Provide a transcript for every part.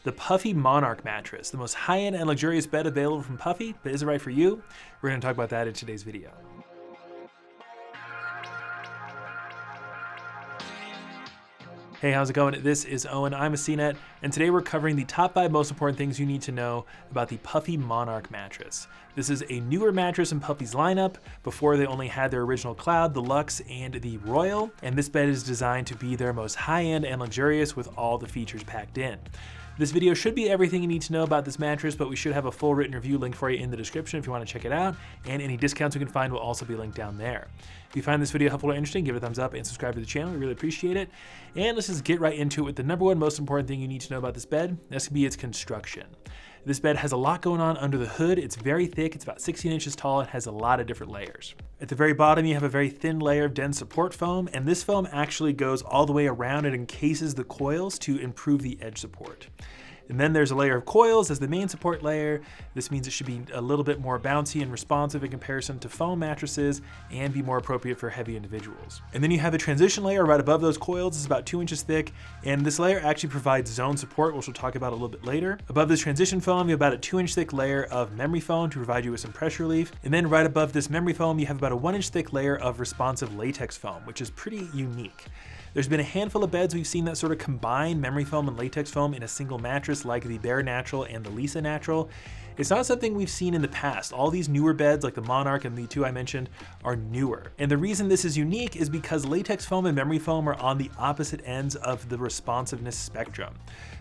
the Puffy Monarch Mattress, the most high-end and luxurious bed available from Puffy, but is it right for you? We're going to talk about that in today's video. Hey, how's it going? This is Owen, I'm a CNET, and today we're covering the top 5 most important things you need to know about the Puffy Monarch Mattress. This is a newer mattress in Puffy's lineup. Before, they only had their original Cloud, the Luxe, and the Royal, and this bed is designed to be their most high-end and luxurious with all the features packed in. This video should be everything you need to know about this mattress, but we should have a full written review link for you in the description if you want to check it out, and any discounts we can find will also be linked down there. If you find this video helpful or interesting, give it a thumbs up and subscribe to the channel. We really appreciate it. And let's just get right into it with the number one most important thing you need to know about this bed. That's gonna be its construction. This bed has a lot going on under the hood. It's very thick, it's about 16 inches tall, and has a lot of different layers. At the very bottom, you have a very thin layer of dense support foam, and this foam actually goes all the way around and encases the coils to improve the edge support. And then there's a layer of coils as the main support layer. This means it should be a little bit more bouncy and responsive in comparison to foam mattresses and be more appropriate for heavy individuals. And then you have a transition layer right above those coils. It's about 2 inches thick, and this layer actually provides zone support, which we'll talk about a little bit later. Above this transition foam, you have about a 2-inch thick layer of memory foam to provide you with some pressure relief. And then right above this memory foam, you have about a 1-inch thick layer of responsive latex foam, which is pretty unique. There's been a handful of beds we've seen that sort of combine memory foam and latex foam in a single mattress, like the Bear Natural and the Lisa Natural. It's not something we've seen in the past. All these newer beds, like the Monarch and the two I mentioned, are newer. And the reason this is unique is because latex foam and memory foam are on the opposite ends of the responsiveness spectrum.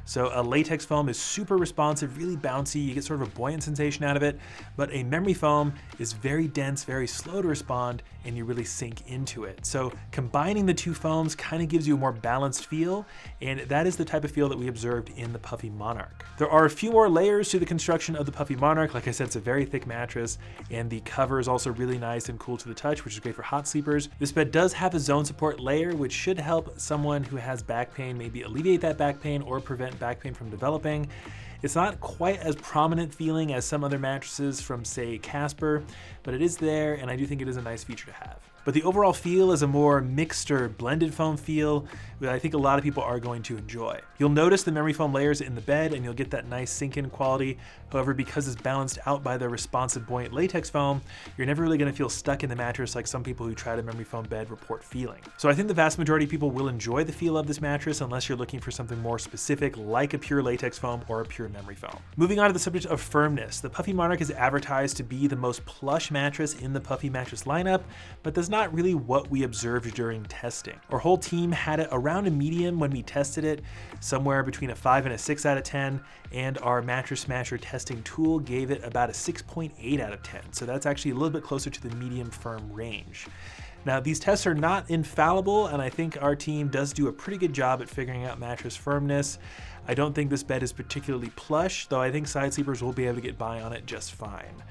So a latex foam is super responsive, really bouncy, you get sort of a buoyant sensation out of it, but a memory foam is very dense, very slow to respond, and you really sink into it. So combining the two foams kind of gives you a more balanced feel, and that is the type of feel that we observed in the Puffy Monarch. There are a few more layers to the construction of the Puffy Monarch. Like I said, it's a very thick mattress, and the cover is also really nice and cool to the touch, which is great for hot sleepers. This bed does have a zone support layer, which should help someone who has back pain maybe alleviate that back pain or prevent back pain from developing. It's not quite as prominent feeling as some other mattresses from, say, Casper, but it is there, and I do think it is a nice feature to have. But the overall feel is a more mixed or blended foam feel that I think a lot of people are going to enjoy. You'll notice the memory foam layers in the bed, and you'll get that nice sink-in quality. However, because it's balanced out by the responsive buoyant latex foam, you're never really going to feel stuck in the mattress like some people who tried a memory foam bed report feeling. So I think the vast majority of people will enjoy the feel of this mattress unless you're looking for something more specific like a pure latex foam or a pure memory foam. Moving on to the subject of firmness, the Puffy Monarch is advertised to be the most plush mattress in the Puffy mattress lineup, but that's not really what we observed during testing. Our whole team had it around a medium when we tested it, somewhere between a 5 and a 6 out of 10, and our Mattress Smasher testing tool gave it about a 6.8 out of 10. So that's actually a little bit closer to the medium firm range. Now, these tests are not infallible, and I think our team does do a pretty good job at figuring out mattress firmness. I don't think this bed is particularly plush, though I think side sleepers will be able to get by on it just fine.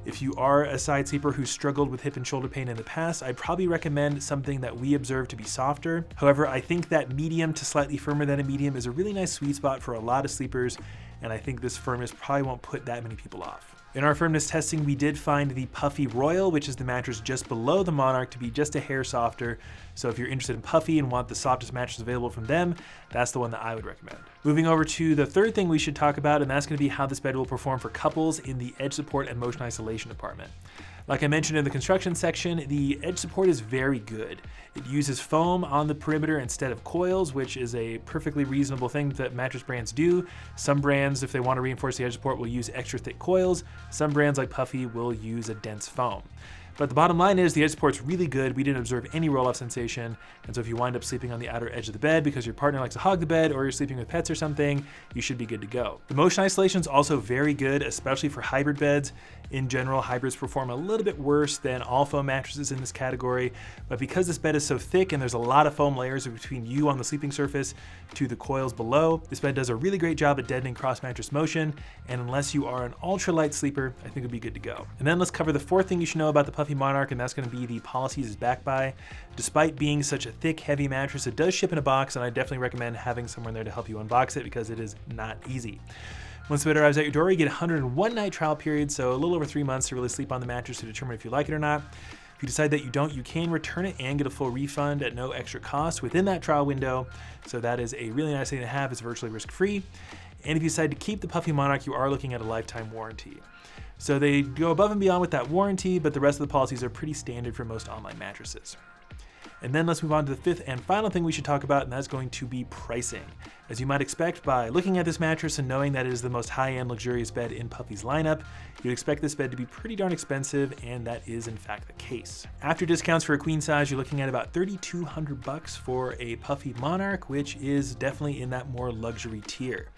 If you are a side sleeper who struggled with hip and shoulder pain in the past, I'd probably recommend something that we observe to be softer. However, I think that medium to slightly firmer than a medium is a really nice sweet spot for a lot of sleepers, and I think this firmness probably won't put that many people off. In our firmness testing, we did find the Puffy Royal, which is the mattress just below the Monarch, to be just a hair softer. So if you're interested in Puffy and want the softest mattress available from them, that's the one that I would recommend. Moving over to the third thing we should talk about, and that's going to be how this bed will perform for couples in the edge support and motion isolation department. Like I mentioned in the construction section, the edge support is very good. It uses foam on the perimeter instead of coils, which is a perfectly reasonable thing that mattress brands do. Some brands, if they want to reinforce the edge support, will use extra thick coils. Some brands like Puffy will use a dense foam. But the bottom line is the edge support's really good. We didn't observe any roll-off sensation. And so if you wind up sleeping on the outer edge of the bed because your partner likes to hog the bed or you're sleeping with pets or something, you should be good to go. The motion isolation is also very good, especially for hybrid beds. In general, hybrids perform a little bit worse than all foam mattresses in this category, but because this bed is so thick and there's a lot of foam layers between you on the sleeping surface to the coils below, this bed does a really great job at deadening cross-mattress motion, and unless you are an ultra-light sleeper, I think it'll be good to go. And then let's cover the fourth thing you should know about the Puffy Monarch, and that's going to be the policies it's backed by. Despite being such a thick, heavy mattress, it does ship in a box, and I definitely recommend having someone there to help you unbox it because it is not easy. Once the bed arrives at your door, you get a 101 night trial period, so a little over 3 months to really sleep on the mattress to determine if you like it or not. If you decide that you don't, you can return it and get a full refund at no extra cost within that trial window. So that is a really nice thing to have. It's virtually risk-free. And if you decide to keep the Puffy Monarch, you are looking at a lifetime warranty. So they go above and beyond with that warranty, but the rest of the policies are pretty standard for most online mattresses. And then let's move on to the fifth and final thing we should talk about, and that's going to be pricing. As you might expect by looking at this mattress and knowing that it is the most high-end luxurious bed in Puffy's lineup, you'd expect this bed to be pretty darn expensive, and that is in fact the case. After discounts for a queen size, you're looking at about $3,200 for a Puffy Monarch, which is definitely in that more luxury tier.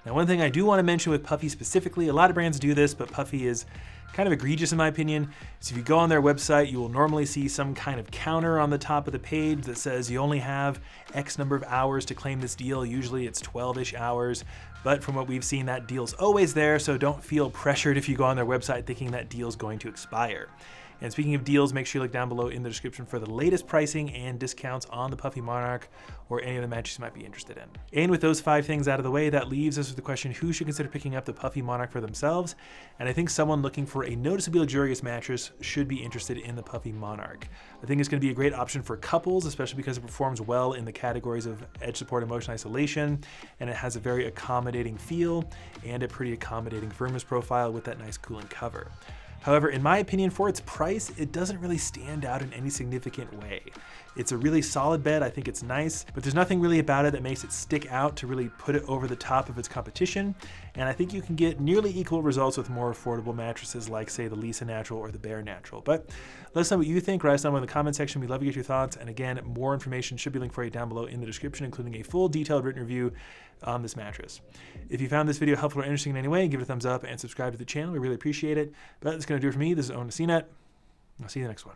Now, one thing I do want to mention with Puffy specifically, a lot of brands do this, but Puffy is kind of egregious in my opinion. So if you go on their website, you will normally see some kind of counter on the top of the page that says you only have X number of hours to claim this deal. Usually it's 12-ish hours, but from what we've seen, that deal's always there, so don't feel pressured if you go on their website thinking that deal's going to expire. And speaking of deals, make sure you look down below in the description for the latest pricing and discounts on the Puffy Monarch or any other mattress you might be interested in. And with those 5 things out of the way, that leaves us with the question, who should consider picking up the Puffy Monarch for themselves? And I think someone looking for a noticeably luxurious mattress should be interested in the Puffy Monarch. I think it's going to be a great option for couples, especially because it performs well in the categories of edge support and motion isolation, and it has a very accommodating feel and a pretty accommodating firmness profile with that nice cooling cover. However, in my opinion, for its price, it doesn't really stand out in any significant way. It's a really solid bed, I think it's nice, but there's nothing really about it that makes it stick out to really put it over the top of its competition, and I think you can get nearly equal results with more affordable mattresses like, say, the Lisa Natural or the Bear Natural. But let us know what you think. Write us down in the comment section. We'd love to get your thoughts, and again, more information should be linked for you down below in the description, including a full detailed written review on this mattress. If you found this video helpful or interesting in any way, give it a thumbs up and subscribe to the channel. We really appreciate it. But that's going to do it for me. This is Owen with CNET. I'll see you in the next one.